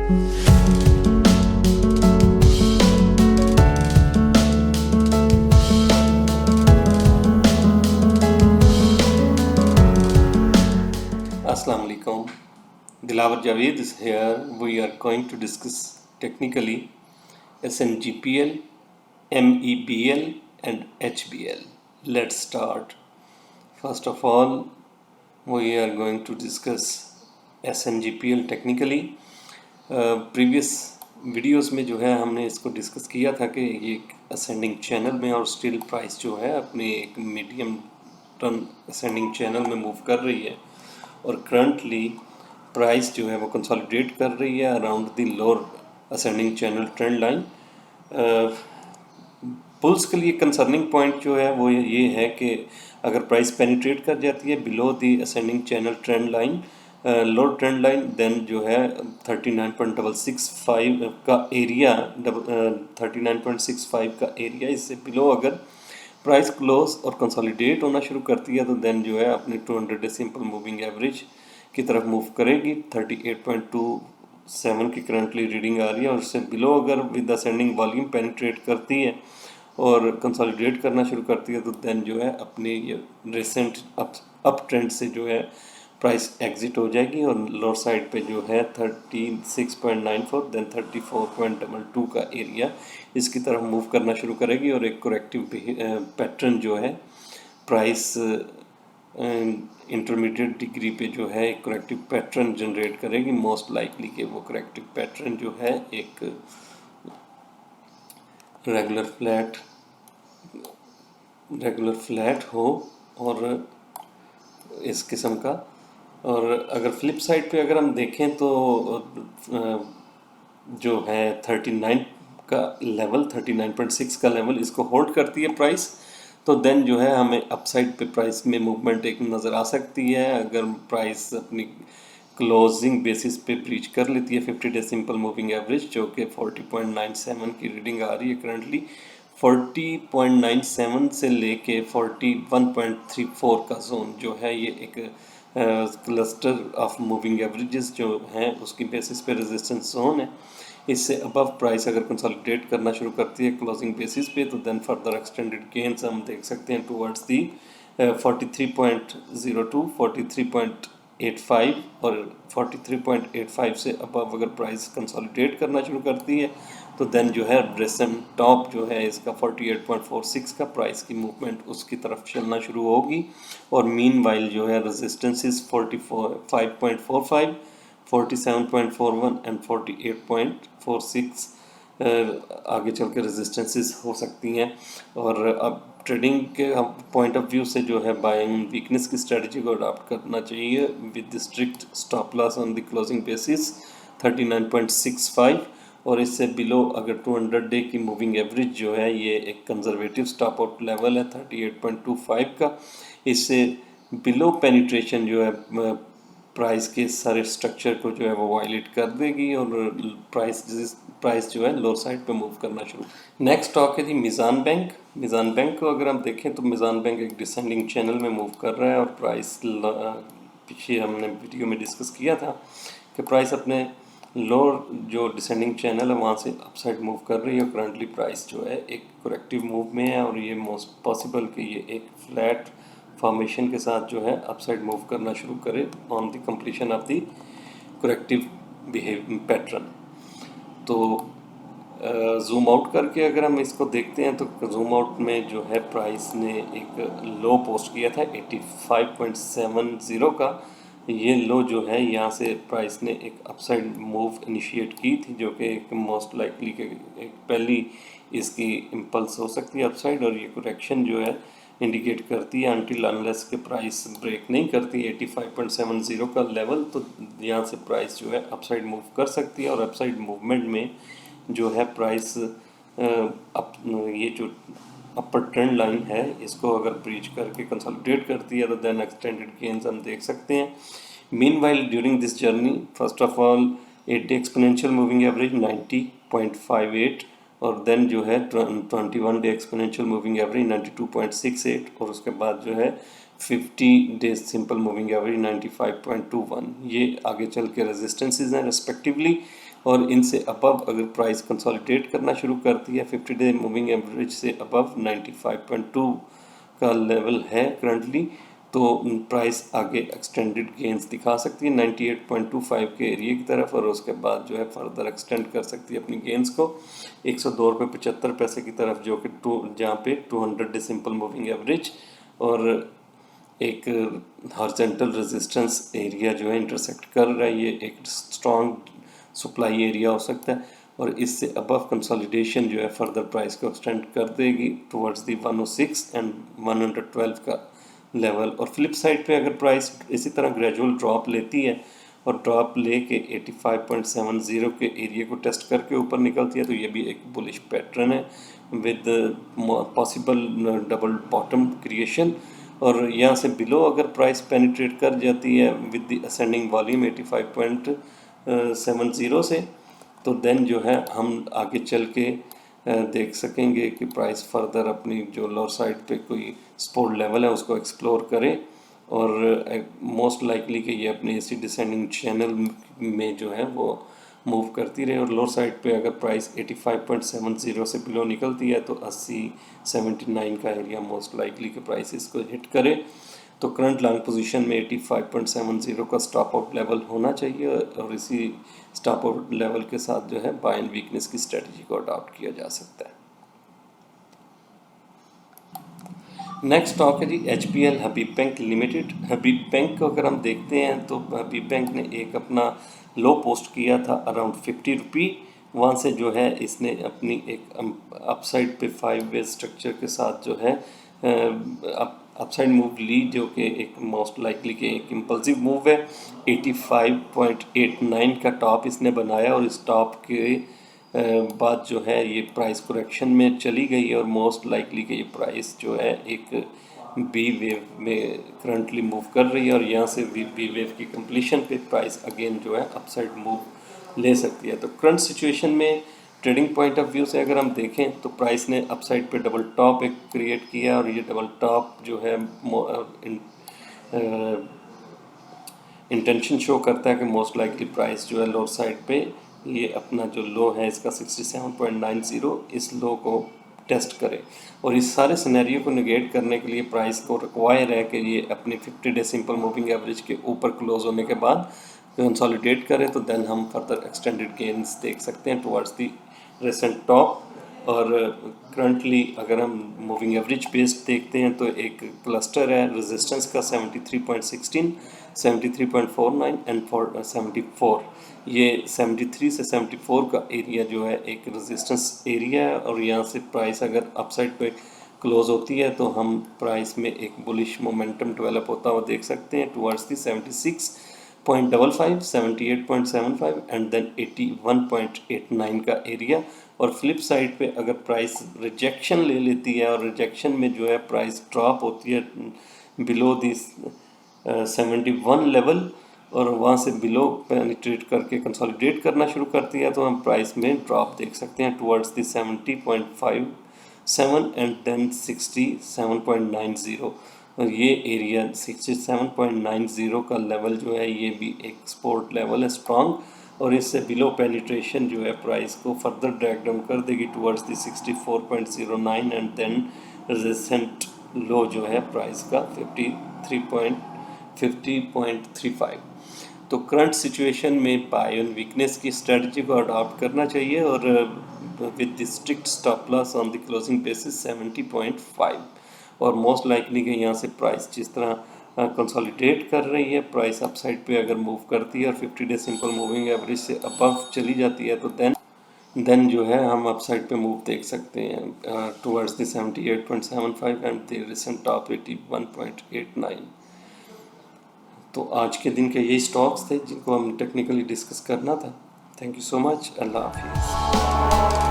Assalamu alaikum. Dilawar Javed is here. We are going to discuss technically SNGPL, MEBL and HBL. Let's start. First of all, we are going to discuss SNGPL technically. Previous videos में जो है हमने इसको discuss किया था कि ये ascending channel में और स्टिल प्राइस जो है अपने एक मीडियम टर्म असेंडिंग चैनल में मूव कर रही है और करंटली प्राइस जो है वो कंसोलिडेट कर रही है around the lower ascending channel trend line. Bulls के लिए कंसर्निंग पॉइंट जो है वो ये है कि अगर प्राइस पेनिट्रेट कर जाती है below the ascending channel trend line lower trend line then जो है 39.665 का एरिया 39.65 का एरिया इससे बिलो अगर प्राइस क्लोज और कंसोलिडेट होना शुरू करती है तो देन जो है अपनी 200 डे सिंपल मूविंग एवरेज की तरफ मूव करेगी। 38.27 की करंटली रीडिंग आ रही है और उससे बिलो अगर विद असेंडिंग वॉल्यूम पेनिट्रेट करती है और कंसोलिडेट करना शुरू करती है तो देन जो है अपने ये रिसेंट अप ट्रेंड से जो है प्राइस एग्जिट हो जाएगी और लोअर साइड पे जो है 36.94 देन 34.22 का एरिया इसकी तरफ मूव करना शुरू करेगी और एक करेक्टिव पैटर्न जो है प्राइस इंटरमीडिएट डिग्री पे जो है एक करेक्टिव पैटर्न जनरेट करेगी। मोस्ट लाइकली कि वो करेक्टिव पैटर्न जो है एक रेगुलर फ्लैट हो और इस किस्म का। और अगर फ्लिप साइड पे अगर हम देखें तो जो है 39 का लेवल 39.6 का लेवल इसको होल्ड करती है प्राइस तो देन जो है हमें अपसाइड पे प्राइस में मूवमेंट एक नज़र आ सकती है। अगर प्राइस अपनी क्लोजिंग बेसिस पे ब्रीच कर लेती है 50 डे सिंपल मूविंग एवरेज जो कि 40.97 की रीडिंग आ रही है करंटली 40.97 से लेके 41.34 का जोन जो है ये एक क्लस्टर ऑफ मूविंग एवरेजेस जो हैं उसकी बेसिस पे रेजिस्टेंस जोन है। इससे अबव प्राइस अगर कंसोलिडेट करना शुरू करती है क्लोजिंग बेसिस पे तो देन फर्दर एक्सटेंडेड गेन्स हम देख सकते हैं टुवर्ड्स दी 43.02 43.85 और 43.85 से अबव अगर प्राइस कंसोलिडेट करना शुरू करती है तो देन जो है रिसेंट टॉप जो है इसका 48.46 का प्राइस की मूवमेंट उसकी तरफ चलना शुरू होगी और मीन वाइल जो है रेजिस्टेंसेस 45.45 47.41 एंड 48.46 आगे चल के रेजिस्टेंसेस हो सकती हैं। और अब ट्रेडिंग के पॉइंट ऑफ व्यू से जो है बाइंग वीकनेस की स्ट्रेटजी को अडॉप्ट करना चाहिए with strict stop loss on the closing basis 39.65 और इससे बिलो अगर 200 डे की मूविंग एवरेज जो है ये एक कंजर्वेटिव स्टॉप आउट लेवल है 38.25 का। इससे बिलो पेनिट्रेशन जो है प्राइस के सारे स्ट्रक्चर को जो है वो वायलेट कर देगी और प्राइस जो है लोअर साइड पे मूव करना शुरू। नेक्स्ट स्टॉक है जी मिज़ान बैंक। मिज़ान बैंक को अगर हम देखें तो मिज़ान बैंक एक डिसेंडिंग चैनल में मूव कर रहा है और प्राइस पीछे हमने वीडियो में डिस्कस किया था कि प्राइस अपने लोअर जो डिसेंडिंग चैनल है वहाँ से अपसाइड मूव कर रही है और करंटली प्राइस जो है एक करेक्टिव मूव में है और ये मोस्ट पॉसिबल कि ये एक फ्लैट फॉर्मेशन के साथ जो है अपसाइड मूव करना शुरू करे on the completion of the corrective pattern. तो जूम आउट करके अगर हम इसको देखते हैं तो जूम आउट में जो है प्राइस ने एक लो पोस्ट किया था 85.70 का। ये लो जो है यहाँ से प्राइस ने एक अपसाइड मूव इनिशिएट की थी जो कि एक मोस्ट लाइकली के एक पहली इसकी इम्पल्स हो सकती है अपसाइड और ये करेक्शन जो है इंडिकेट करती है अनटिल अनलेस के प्राइस ब्रेक नहीं करती 85.70 का लेवल तो यहाँ से प्राइस जो है अपसाइड मूव कर सकती है और अपसाइड मूवमेंट में जो है प्राइस ये जो अपर ट्रेंड लाइन है इसको अगर ब्रीच करके कंसोलिडेट करती है तो देन एक्सटेंडेड गेन्स हम देख सकते हैं। Meanwhile during this journey first of all 8 day exponential moving average 90.58 और देन जो है 21 डे एक्सपोनेंशियल मूविंग एवरेज 92.68 और उसके बाद जो है 50 डेज सिंपल मूविंग एवरेज 95.21 ये आगे चल के रेजिस्टेंसेस हैं रेस्पेक्टिवली। और इनसे अबव अगर प्राइस कंसोलिडेट करना शुरू करती है 50 डे मूविंग एवरेज से अबव 95.2 का लेवल है करंटली, तो प्राइस आगे एक्सटेंडेड गेंस दिखा सकती है 98.25 के एरिया की तरफ, और उसके बाद जो है फर्दर एक्सटेंड कर सकती है अपनी गेंस को 102 रुपये 75 पैसे की तरफ, जो कि जहाँ पे 200 डे सिंपल मूविंग एवरेज और एक हॉरिजॉन्टल रेजिस्टेंस एरिया जो है इंटरसेक्ट कर रहा है। ये एक स्ट्रॉन्ग सप्लाई एरिया हो सकता है, और इससे अबव कंसोलिडेशन जो है फर्दर प्राइस को एक्सटेंड कर देगी टुवर्ड्स दी 106 एंड 112 का लेवल। और फ्लिप साइड पे अगर प्राइस इसी तरह ग्रेजुअल ड्रॉप लेती है और ड्रॉप लेके 85.70 के एरिया को टेस्ट करके ऊपर निकलती है, तो ये भी एक बुलिश पैटर्न है with possible double bottom creation. और यहाँ से बिलो अगर प्राइस पेनिट्रेट कर जाती है विद द असेंडिंग वॉल्यूम 85.70 से, तो देन जो है हम आगे चल के देख सकेंगे कि प्राइस फर्दर अपनी जो लोअर साइड पे कोई सपोर्ट लेवल है उसको एक्सप्लोर करे, और मोस्ट लाइकली कि ये अपने इसी डिसेंडिंग चैनल में जो है वो मूव करती रहे। और लोअर साइड पे अगर प्राइस 85.70 से बिलो निकलती है तो 80-79 का एरिया मोस्ट लाइकली कि प्राइस इसको हिट करे। तो करंट लॉन्ग पोजीशन में 85.70 का स्टॉप आउट लेवल होना चाहिए, और इसी स्टॉप आउट लेवल के साथ जो है बाय एंड वीकनेस की स्ट्रेटजी को अडॉप्ट किया जा सकता है। नेक्स्ट स्टॉक है जी HPL हबीब बैंक लिमिटेड। हबीब बैंक को अगर हम देखते हैं तो हबीब बैंक ने एक अपना लो पोस्ट किया था अराउंड 50 रुपी, वहाँ से जो है इसने अपनी एक अपसाइड पे 5 वे स्ट्रक्चर के साथ जो है अपसाइड मूव ली, जो कि एक मोस्ट लाइकली के एक इम्पल्सिव मूव है। 85.89 का टॉप इसने बनाया, और इस टॉप के बाद जो है ये प्राइस करेक्शन में चली गई, और मोस्ट लाइकली कि ये प्राइस जो है एक बी वेव में करंटली मूव कर रही है, और यहाँ से बी वेव की कंप्लीशन पे प्राइस अगेन जो है अपसाइड मूव ले सकती है। तो करंट सिचुएशन में ट्रेडिंग पॉइंट ऑफ व्यू से अगर हम देखें तो प्राइस ने अपसाइड पे डबल टॉप एक क्रिएट किया, और ये डबल टॉप जो है इंटेंशन शो करता है कि मोस्ट लाइकली प्राइस जो है लोअर साइड पे ये अपना जो लो है इसका 67.90 इस लो को टेस्ट करे, और इस सारे सिनेरियो को निगेट करने के लिए प्राइस को रिक्वायर है कि ये अपनी 50 डे सिंपल मूविंग एवरेज के ऊपर क्लोज होने के बाद कंसोलिडेट करे, तो देन हम फर्दर एक्सटेंडेड गेन्स देख सकते हैं टुवर्ड्स दी रिसेंट टॉप। और करंटली अगर हम मूविंग एवरेज बेस्ड देखते हैं तो एक क्लस्टर है रेजिस्टेंस का 73.16, 73.49 एंड 74। ये 73 से 74 का एरिया जो है एक रेजिस्टेंस एरिया है, और यहाँ से प्राइस अगर अपसाइड पे क्लोज होती है तो हम प्राइस में एक बुलिश मोमेंटम डेवलप होता हुआ देख सकते हैं टुवर्ड्स दी 76.55, 78.75 एंड देन 81.89 का एरिया। और फ्लिप साइड पे अगर प्राइस रिजेक्शन ले लेती है, और रिजेक्शन में जो है प्राइस ड्रॉप होती है बिलो दिस 71 लेवल, और वहाँ से बिलो पेनिट्रेट करके कंसोलिडेट करना शुरू करती है, तो हम प्राइस में ड्रॉप देख सकते हैं टुवर्ड्स दी 70.57 एंड देन 67.90। और ये एरिया 67.90 का लेवल जो है ये भी एक सपोर्ट लेवल है स्ट्रॉन्ग, और इससे बिलो पेनिट्रेशन जो है प्राइस को फर्दर ड्रैग डाउन कर देगी towards the 64.09 and then resistant low जो है प्राइस का 50.35। तो करंट सिचुएशन में बाय ऑन वीकनेस की स्ट्रेटजी को अडॉप्ट करना चाहिए, और with the strict stop loss on the closing basis 70.5, और मोस्ट लाइकली कि यहाँ से प्राइस जिस तरह कंसोलिडेट कर रही है, प्राइस अपसाइड पे अगर मूव करती है और 50 डे सिंपल मूविंग एवरेज से अबव चली जाती है, तो देन जो है हम अपसाइड पे मूव देख सकते हैं towards the 78.75 and the recent top 81.89। तो आज के दिन के यही स्टॉक्स थे जिनको हम टेक्निकली डिस्कस करना था। Thank you so much. अल्लाह हाफिज़।